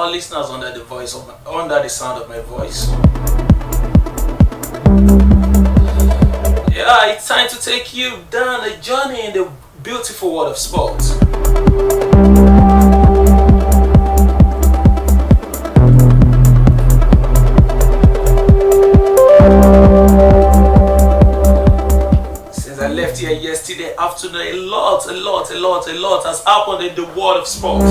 our listeners under under the sound of my voice. Yeah, it's time to take you down a journey in the beautiful world of sports. Since I left here yesterday afternoon, a lot has happened in the world of sports.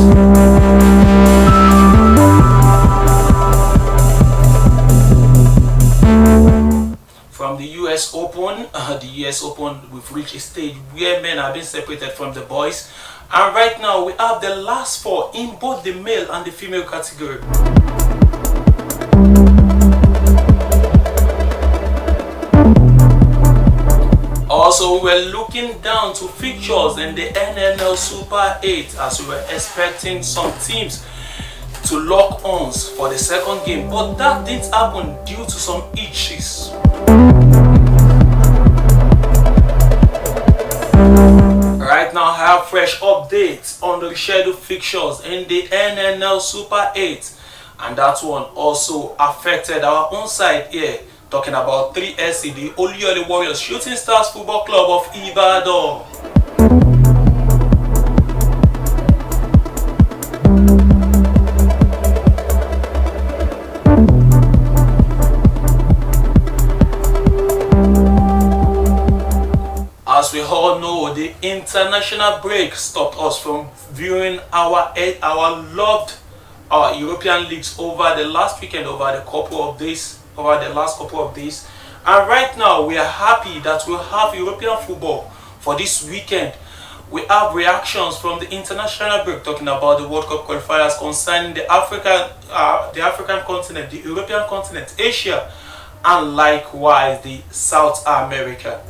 From the US Open, we've reached a stage where men have been separated from the boys, and right now we have the last four in both the male and the female category. Also, we were looking down to fixtures in the NNL Super 8 as we were expecting some teams to lock ons for the second game, but that didn't happen due to some issues. Right now I have fresh updates on the scheduled fixtures in the NNL Super 8, and that one also affected our own side here, talking about 3SC, the Olayiwola Warriors Shooting Stars Football Club of IBADAN. As we all know, the international break stopped us from viewing our loved European leagues over the last weekend, over the last couple of days. And right now, we are happy that we'll have European football for this weekend. We have reactions from the international break talking about the World Cup qualifiers concerning the African continent, the European continent, Asia, and likewise the South America.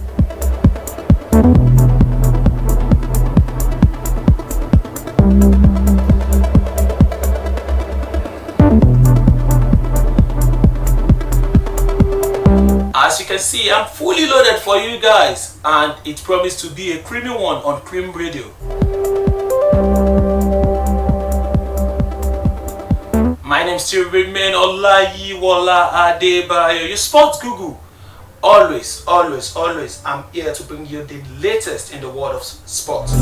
As you can see, I'm fully loaded for you guys, and it promised to be a creamy one on Cream Radio. My name still remains Olayiwola Adebayo, your sports guru. Always, I'm here to bring you the latest in the world of sports.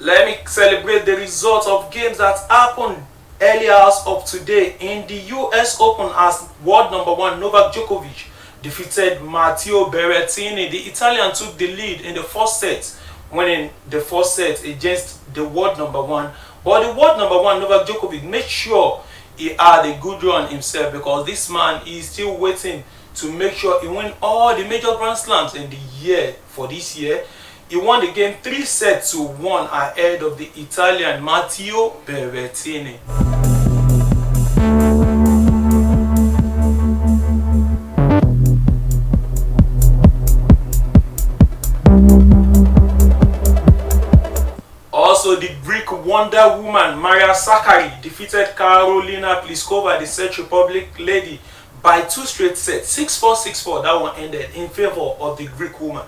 Let me celebrate the results of games that happened earlier as of today in the US Open, as world number one Novak Djokovic defeated Matteo Berrettini. The Italian took the lead in the first set, winning the first set against the world number one. But the world number one Novak Djokovic made sure he had a good run himself, because this man is still waiting to make sure he win all the major Grand Slams in the year for this year. He won the game 3-1 ahead of the Italian Matteo Berrettini. Also, the Greek Wonder Woman Maria Sakkari defeated Karolina Pliskova, the Czech Republic lady, by 2 straight sets, 6-4, 6-4. That one ended in favor of the Greek woman.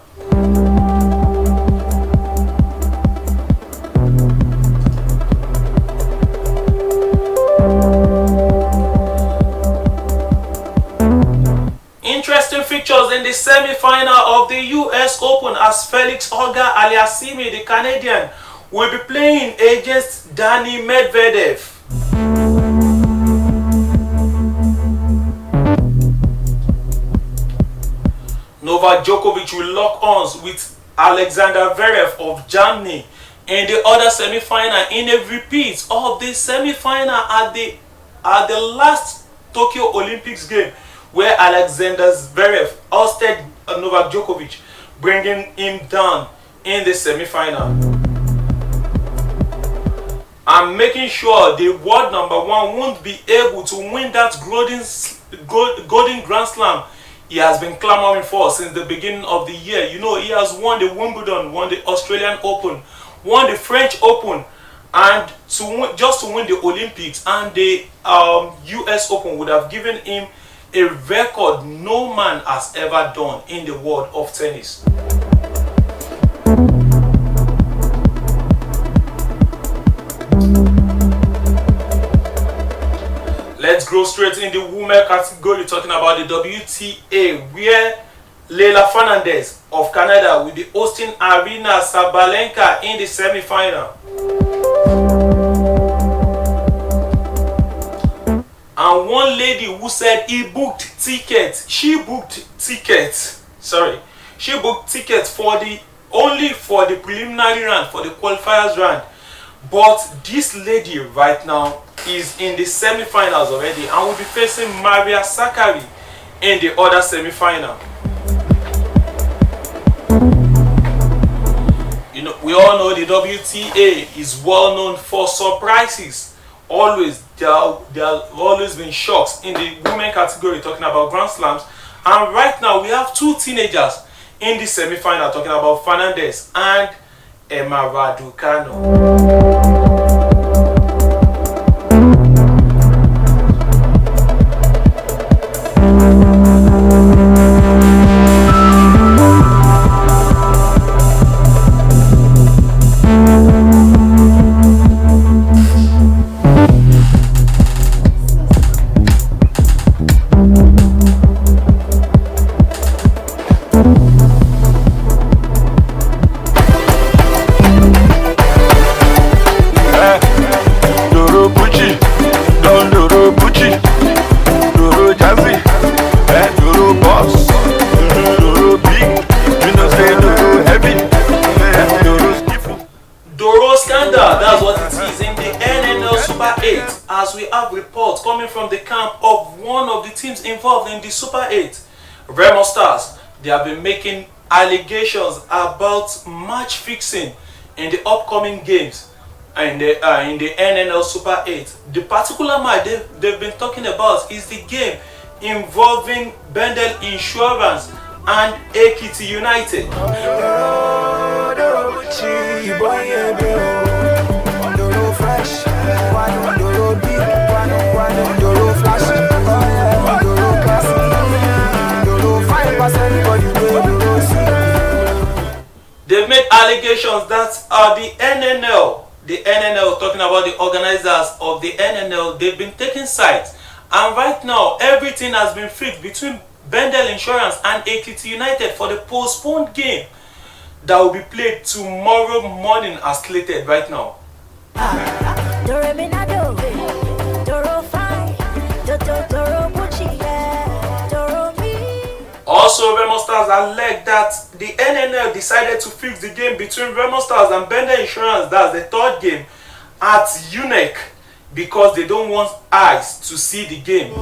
Interesting fixtures in the semi-final of the US Open, as Felix Auger-Aliassime, the Canadian, will be playing against Dani Medvedev. Novak Djokovic will lock arms with Alexander Zverev of Germany in the other semi-final, in a repeat of the semi-final at the last Tokyo Olympics game, where Alexander Zverev ousted Novak Djokovic, bringing him down in the semi-final. I'm making sure the world number one won't be able to win that golden Grand Slam he has been clamoring for since the beginning of the year. You know, he has won the Wimbledon, won the Australian Open, won the French Open, and just to win the Olympics and the US Open would have given him a record no man has ever done in the world of tennis. Let's go straight in the women category, talking about the WTA, where Leylah Fernandez of Canada will be hosting Aryna Sabalenka in the semi-final. And one lady who said she booked tickets for the only for the preliminary round, for the qualifiers round. But this lady right now is in the semi-finals already and will be facing Maria Sakkari in the other semi-final. You know, we all know the WTA is well known for surprises. Always, there have always been shocks in the women category, talking about Grand Slams. And right now we have two teenagers in the semi-final, talking about Fernandez and Emma Raducanu. That's what it is in the NNL Super 8, as we have reports coming from the camp of one of the teams involved in the Super 8, Remo Stars. They have been making allegations about match fixing in the upcoming games in the NNL Super 8. The particular match they've been talking about is the game involving Bendel Insurance and Ekiti United. They've made allegations that the NNL, talking about the organizers of the NNL, they've been taking sides. And right now, everything has been fixed between Bendel Insurance and Ekiti United for the postponed game that will be played tomorrow morning as slated right now. Also, Remo Stars alleged that the NNL decided to fix the game between Remo Stars and Bendel Insurance, that's the third game, at UNEC because they don't want eyes to see the game.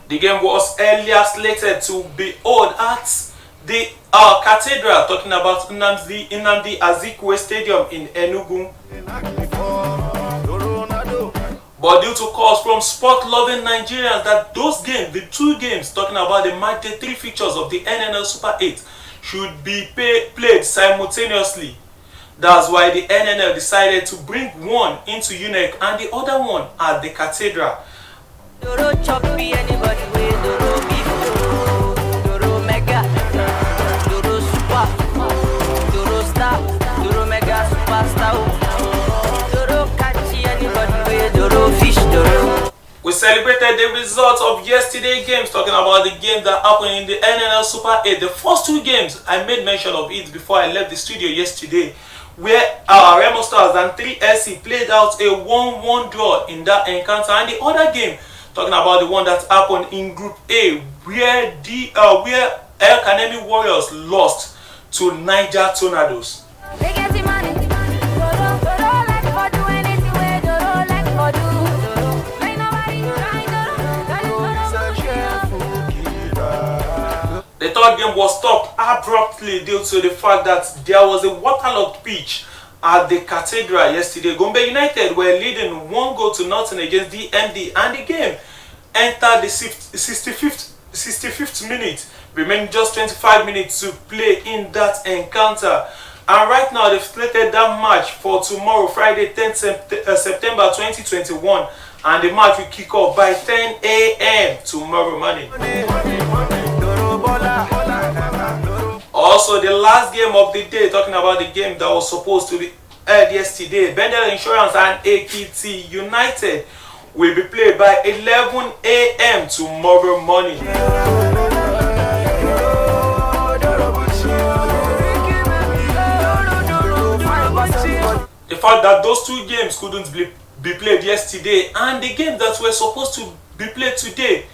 The game was earlier slated to be held at the Cathedral, talking about Nnamdi Azikiwe Stadium in Enugu. But due to calls from sport-loving Nigerians that those games, the two games, talking about the match day 3 fixtures of the NNL Super 8, should be played simultaneously. That's why the NNL decided to bring one into UNEC and the other one at the Cathedral. We celebrated the results of yesterday's games, talking about the games that happened in the NNL Super 8. The first 2 games, I made mention of it before I left the studio yesterday, where our Remo Stars and 3SC played out a 1-1 draw in that encounter. And the other game, talking about the one that happened in Group A, where El Kanemi Warriors lost to Niger Tornadoes. The third game was stopped abruptly due to the fact that there was a waterlogged pitch at the Cathedral yesterday. Gombe United were leading 1-0 nothing against DMD, and the game entered the 65th minute, remaining just 25 minutes to play in that encounter. And right now they've slated that match for tomorrow, Friday 10th September 2021, and the match will kick off by 10 a.m. tomorrow morning. Also, the last game of the day, talking about the game that was supposed to be aired yesterday, Bendel Insurance and AKT United will be played by 11 a.m. tomorrow morning. The fact that those two games couldn't be played yesterday, and the games that were supposed to be played today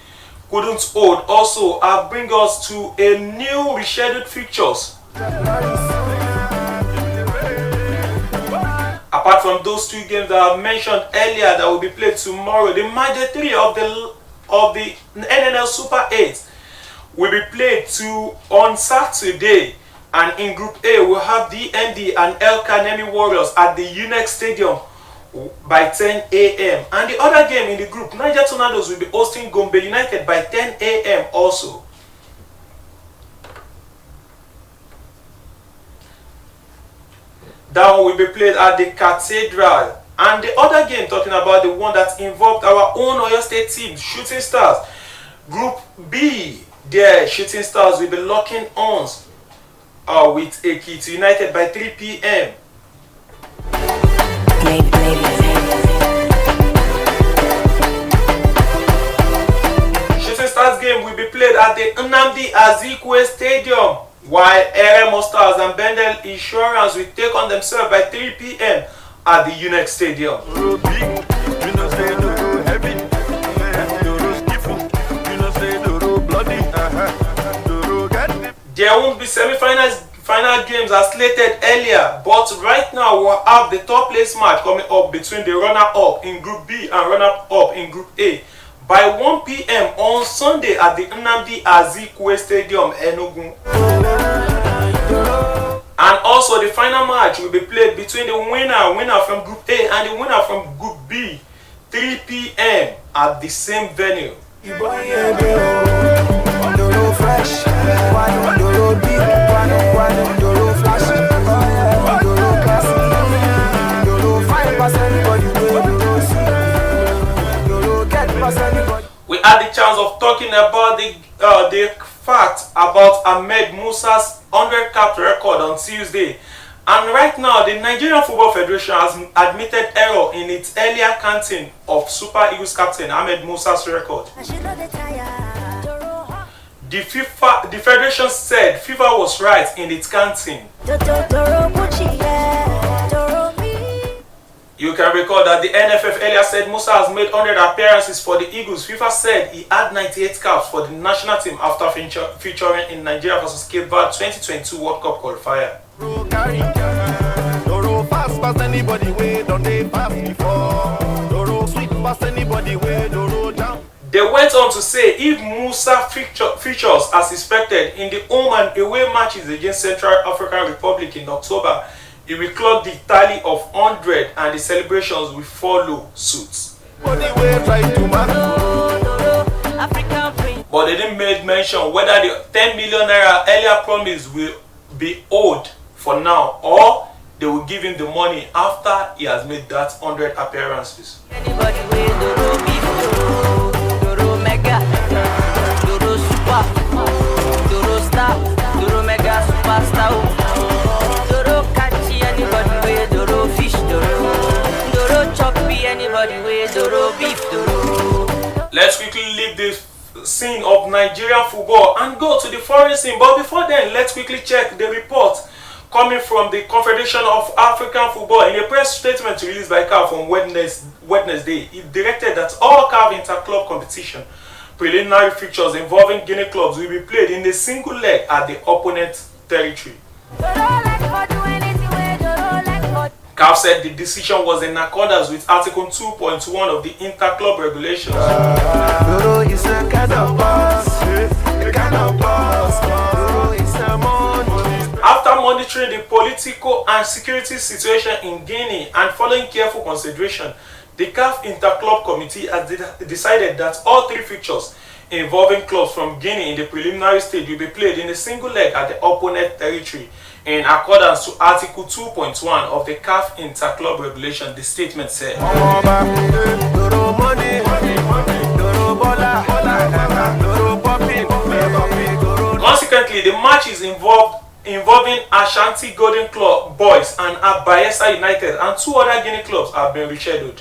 couldn't hold, also bring us to a new rescheduled fixtures. Apart from those two games that I mentioned earlier that will be played tomorrow, the match 3 of the NNL Super 8 will be played on Saturday. And in Group A, we'll have DMD and El Kanemi Warriors at the UNEX Stadium by 10 a.m. And the other game in the group, Niger Tornadoes will be hosting Gombe United by 10 a.m. also. That one will be played at the Cathedral. And the other game, talking about the one that involved our own Oyo State team, Shooting Stars. Group B, there, Shooting Stars will be locking arms with Ekiti United by 3 p.m. Shooting Stars game will be played at the Nnamdi Azikiwe Stadium, while Eremo Stars and Bendel Insurance will take on themselves by 3 p.m. at the UNEX Stadium. There won't be final games as slated earlier, but right now we'll have the top place match coming up between the runner-up in Group B and runner-up in Group A by 1 p.m. on Sunday at the Nnamdi Azikiwe Stadium, Enugu. And also the final match will be played between the winner from Group A and the winner from Group B, 3 p.m. at the same venue. We had the chance of talking about the fact about Ahmed Musa's 100-cap record on Tuesday, and right now the Nigerian Football Federation has admitted error in its earlier counting of Super Eagles captain Ahmed Musa's record. The Federation said FIFA was right in its counting. You can recall that the NFF earlier said Musa has made 100 appearances for the Eagles. FIFA said he had 98 caps for the national team after featuring in Nigeria vs Cape Verde 2022 World Cup qualifier. They went on to say if Musa features as expected in the home and away matches against Central African Republic in October, he will clock the tally of 100 and the celebrations will follow suit. But they didn't make mention whether the 10 million naira earlier promise will be owed for now, or they will give him the money after he has made that 100 appearances. Let's quickly leave the scene of Nigerian football and go to the foreign scene. But before then, let's quickly check the report coming from the Confederation of African Football. In a press statement released by CAF on Wednesday, it directed that all CAF inter-club competition preliminary fixtures involving Guinea clubs will be played in a single leg at the opponent's territory. CAF said the decision was in accordance with Article 2.1 of the Inter-Club Regulations. After monitoring the political and security situation in Guinea and following careful consideration, the CAF Inter-Club Committee has decided that all three fixtures involving clubs from Guinea in the preliminary stage will be played in a single leg at the opponent territory in accordance to Article 2.1 of the CAF Inter-Club Regulation, the statement said. Consequently, the matches involving Ashanti Golden Club Boys and Bayelsa United and 2 other Guinea clubs have been rescheduled.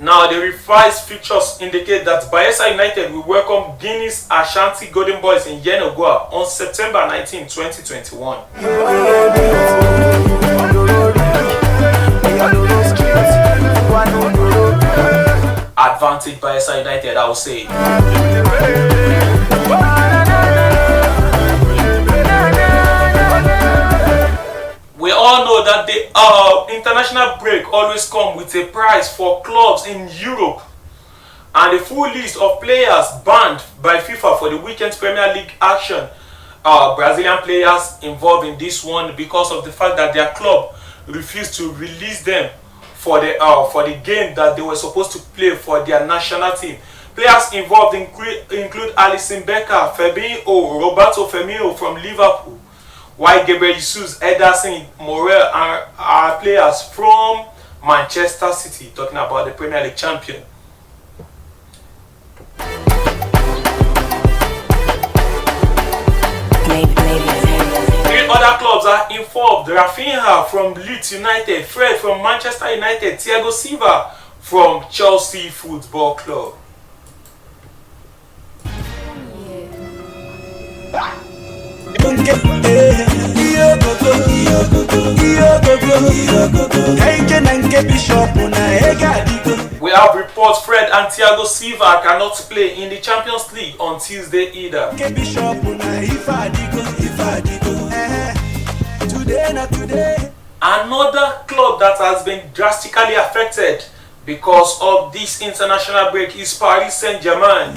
Now, the revised fixtures indicate that Bayelsa United will welcome Guinea's Ashanti Golden Boys in Yenagoa on September 19, 2021. Advantage Bayelsa United, I will say. We all know that the international break always comes with a prize for clubs in Europe, and the full list of players banned by FIFA for the weekend's Premier League action. Brazilian players involved in this one because of the fact that their club refused to release them for the game that they were supposed to play for their national team. Players involved include Alisson Becker, Fabinho, Roberto Firmino from Liverpool, while Gabriel Jesus, Ederson, Morel are players from Manchester City, talking about the Premier League champion. Three other clubs are involved: Rafinha from Leeds United, Fred from Manchester United, Thiago Silva from Chelsea Football Club. We have reports Fred and Thiago Silva cannot play in the Champions League on Tuesday either. Another club that has been drastically affected because of this international break is Paris Saint-Germain.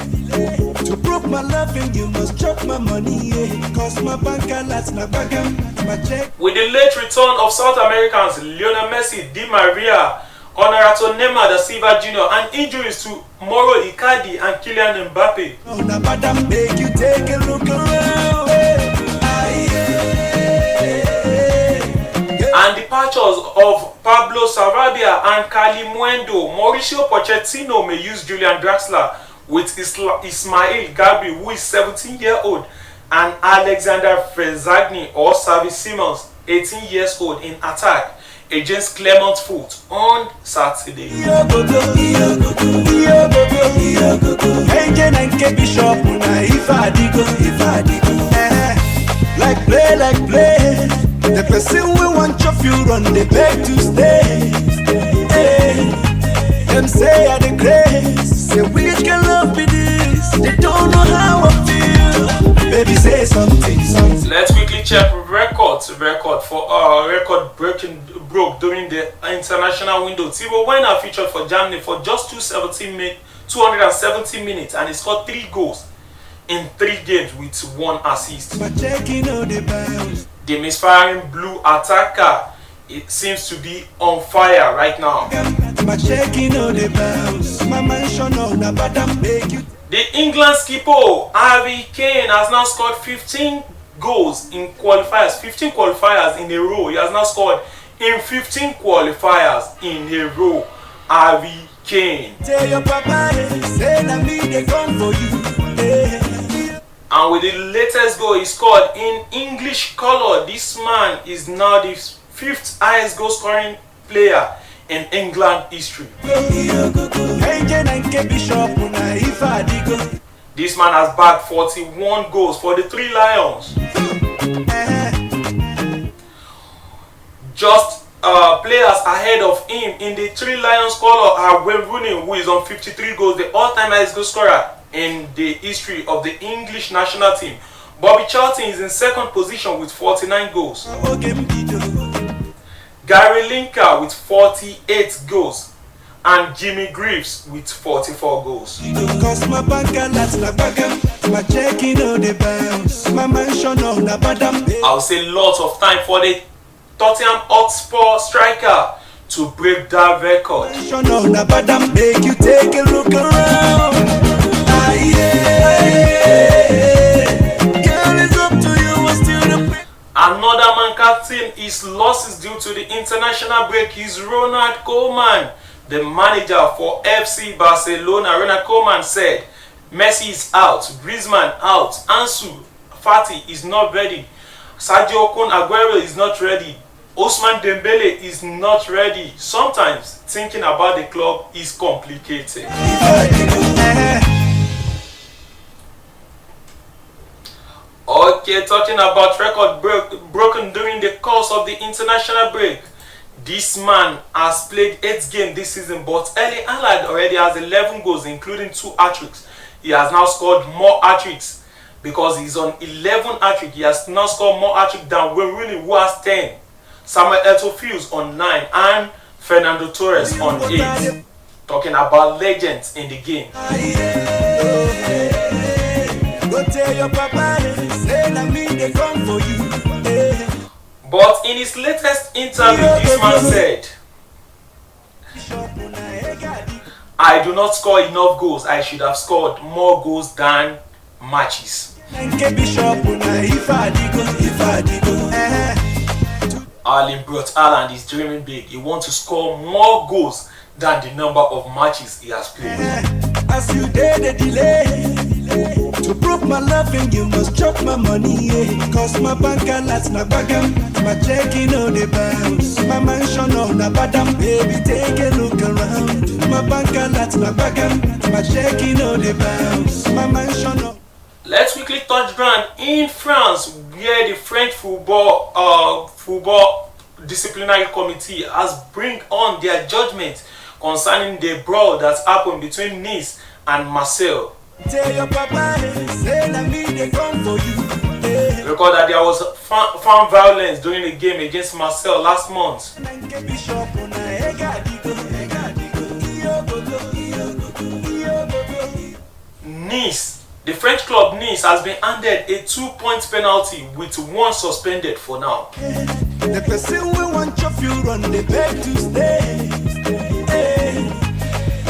To prove my loving, you must drop my money, cause my bank alerts na bagam, my check. With the late return of South Americans Lionel Messi, Di Maria, Honorato Neymar da Silva Jr. and injuries to Mauro Icardi and Kylian Mbappe. Oh, na madam, make you take a look around. And departures of Pablo Sarabia and Kalimundo. Mauricio Pochettino may use Julian Draxler with Ismail Gabri, who is 17-year-old, and Alexander Frezagni or Xavi Simons, 18 years old, in attack against Clermont Foot on Saturday. Like play. The person we want your fuel run, they beg to stay. Them say I the grace, say which can love be this? They don't know how I feel. Baby, say something. Let's quickly check record for record broke during the international window. Thibaut Werner featured for Germany for just 270 minutes, and he scored 3 goals in 3 games with 1 assist. The misfiring blue attacker, it seems to be on fire right now. The England skipper Harry Kane has now scored 15 goals in qualifiers, 15 qualifiers in a row. He has now scored in 15 qualifiers in a row. Harry Kane. Tell your papa, say that me they come for you. And with the latest goal he scored in English colour, this man is now the 5th highest goal scoring player in England history. This man has bagged 41 goals for the 3 Lions. Just players ahead of him in the 3 Lions colour are Wayne Rooney, who is on 53 goals, the all-time highest goal scorer in the history of the English national team. Bobby Charlton is in 2nd position with 49 goals. Gary Lineker with 48 goals. And Jimmy Greaves with 44 goals. I'll say lots of time for the Tottenham Hotspur striker to break that record. Make you take a look around. Girl, it's up to you. Another man captain his losses due to the international break is Ronald Koeman, the manager for FC Barcelona. Ronald Koeman said Messi is out, Griezmann out, Ansu Fati is not ready, Sergio Aguero is not ready, Ousmane Dembele is not ready. Sometimes thinking about the club is complicated. Okay, talking about record broken during the course of the international break. This man has played 8 games this season, but Erling Haaland already has 11 goals, including 2 hat-tricks. He has now scored more hat-tricks because he's on 11 hat-tricks. He has now scored more hat-tricks than Wayne Rooney, who has 10. Samuel Eto'o on 9 and Fernando Torres on 8. Talking about legends in the game. But in his latest interview, this man said, I do not score enough goals. I should have scored more goals than matches. Erling Braut Haaland is dreaming big. He wants to score more goals than the number of matches he has played. As you did delay to prove my loving, you must chop my money. Cause my bank alerts na bagam, my checking on the bounce, my mansion on the badam. Baby, take a look around. My bank alerts na bagam, my checking on the bounce, my mansion on. Let's quickly touch ground in France, where the French football disciplinary committee has bring on their judgment concerning the brawl that happened between Nice and Marseille. Record that there was fan violence during the game against Marseille last month. Nice. The French club Nice has been handed a 2-point penalty with 1 suspended for now. The person we want your fuel on the beg to stay.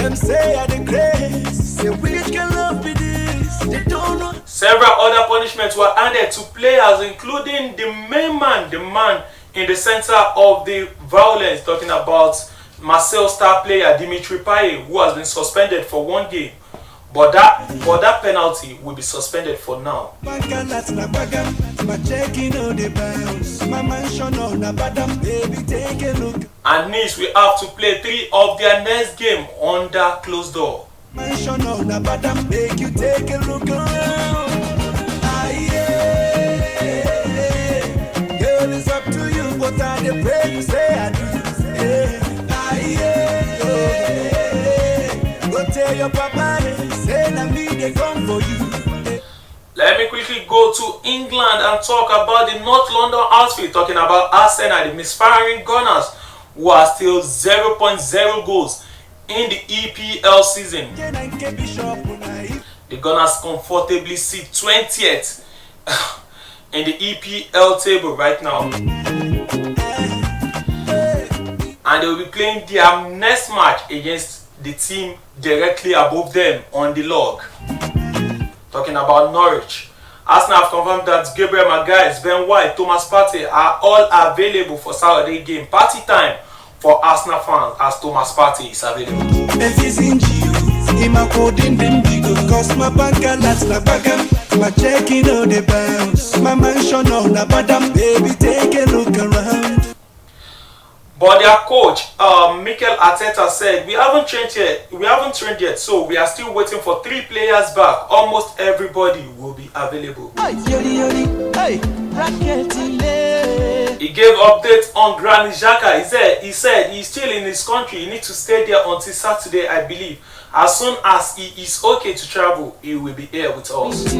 Them say I the grace. Say which can love be this? They don't know. Several other punishments were handed to players, including the main man, the man in the center of the violence, talking about Marseille star player Dimitri Payet, who has been suspended for 1 game. But that penalty will be suspended for now. And Nice will have to play 3 of their next game under closed door. Let me quickly go to England and talk about the North London outfit, talking about Arsenal, the misfiring Gunners, who are still 0.0 goals in the EPL season. The Gunners comfortably sit 20th in the EPL table right now. And they will be playing their next match against the team directly above them on the log. Talking about Norwich. Arsenal have confirmed that Gabriel Maguire, Ben White, Thomas Partey are all available for Saturday game. Party time for Arsenal fans as Thomas Partey is available. My checking on the bounce, my mansion on the bottom, baby, take a look around. But their coach, Mikel Arteta, said we haven't trained yet, so we are still waiting for 3 players back. Almost everybody will be available. He gave updates on Granit Xhaka. He said he's still in his country. He needs to stay there until Saturday, I believe. As soon as he is okay to travel, he will be here with us.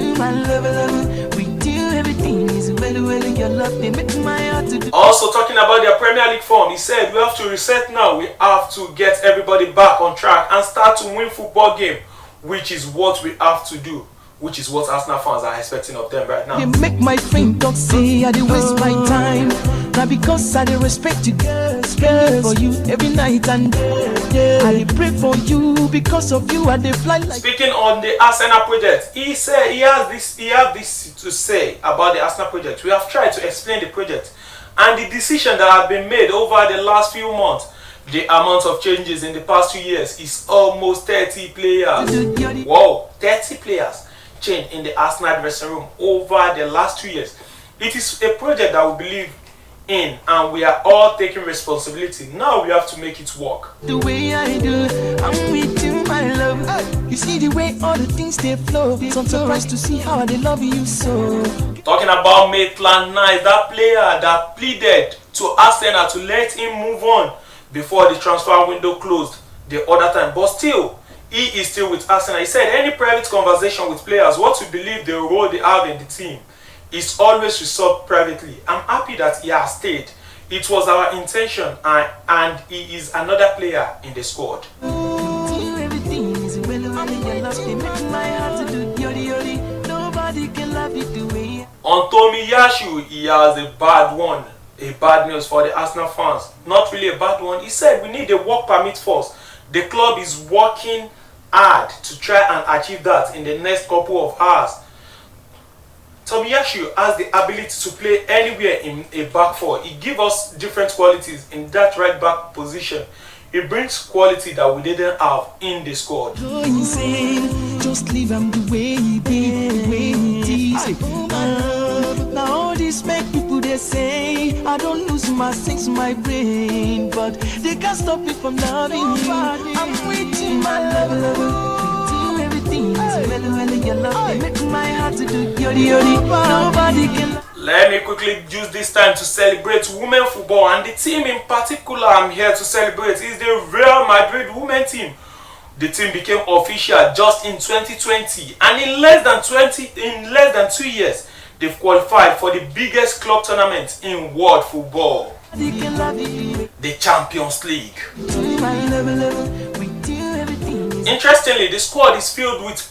Also talking about their Premier League form, he said we have to reset now. We have to get everybody back on track and start to win football game, which is what we have to do, which is what Arsenal fans are expecting of them right now. You make my friend talk, say I waste my time. Now because I dey respect you, girls, for you every night and day. I dey pray for you because of you. I dey fly like. Speaking on the Arsenal project, he said he has this to say about the Arsenal project. We have tried to explain the project and the decision that have been made over the last few months. The amount of changes in the past 2 years is almost 30 players. Wow, 30 players changed in the Arsenal dressing room over the last 2 years. It is a project that we believe in and we are all taking responsibility. Now we have to make it work. The way I do, I'm with you, my love. You see the way all the things they flow. So I'm surprised to see how they love you so. Talking about Maitland-Niles, that player that pleaded to Arsenal to let him move on before the transfer window closed the other time, but still he is still with Arsenal. He said any private conversation with players, what we believe the role they have in the team, is always resolved privately. I'm happy that he has stayed. It was our intention, and he is another player in the squad. On Tomiyasu, he has a bad one. A bad news for the Arsenal fans. Not really a bad one. He said we need a work permit first. The club is working hard to try and achieve that in the next couple of hours. Tomiyasu has the ability to play anywhere in a back four. He gives us different qualities in that right back position. He brings quality that we didn't have in the squad. Just leave him the way he be, the way he is. Now all this make people they say I don't lose my sense, my brain, but they can't stop me from loving you. I'm with you, my love. Everything is well, your love. They make my heart to do yodi. Nobody can. Let me quickly use this time to celebrate women football, and the team in particular I'm here to celebrate is the Real Madrid women team. The team became official just in 2020, and in less than 2 years, they've qualified for the biggest club tournament in world football, the Champions League. Interestingly, the squad is filled with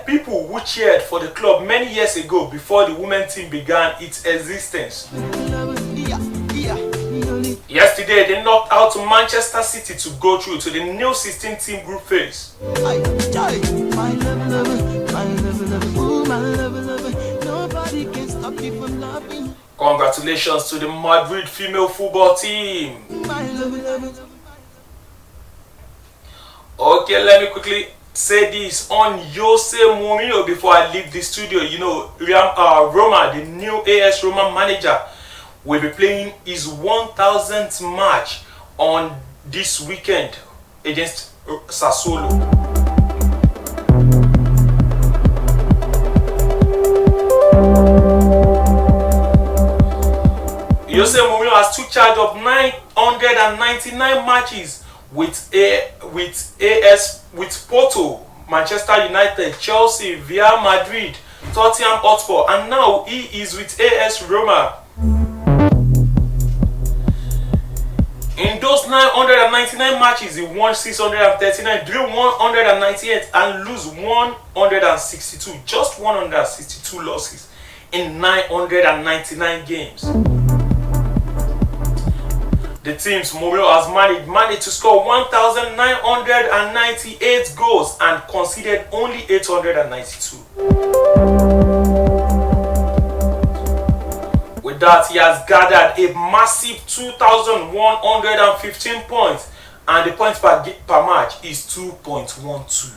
people who cheered for the club many years ago before the women's team began its existence. Yesterday, they knocked out Manchester City to go through to the new 16-team group phase. Congratulations to the Madrid female football team. Okay, let me quickly say this on Jose Mourinho before I leave the studio. You know, Roma, the new AS Roma manager, will be playing his 1000th match on this weekend against Sassuolo. Jose Mourinho has took charge of 999 matches with Porto, Manchester United, Chelsea, Real Madrid, Tottenham Hotspur, and now he is with AS Roma. In those 999 matches, he won 639, drew 198, and lose 162. Just 162 losses in 999 games. The teams Mourinho has managed to score 1,998 goals and conceded only 892. With that, he has gathered a massive 2,115 points, and the points per match is 2.12.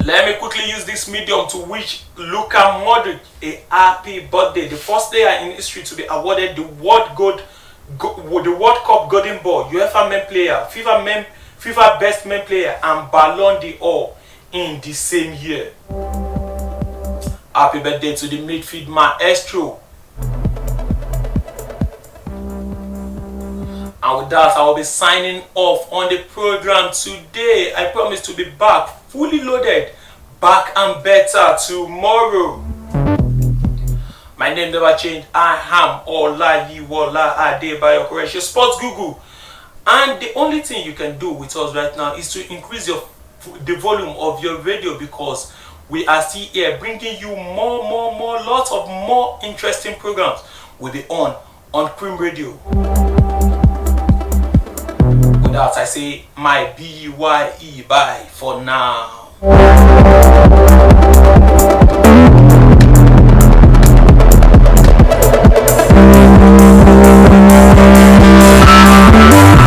Let me quickly use this medium to wish Luka Modric a happy birthday. The first player in history to be awarded the World Cup Golden Ball, UEFA Men Player, FIFA Best Men Player, and Ballon d'Or in the same year. Happy birthday to the midfield maestro. And with that, I will be signing off on the program today. I promise to be back fully loaded, back and better tomorrow. My name never changed. I am Olayiwola Adebayo, correct? Your sports Google. And the only thing you can do with us right now is to increase the volume of your radio, because we are still here bringing you more, lots of more interesting programs will be on Cream Radio. With that, I say my BYE bye for now.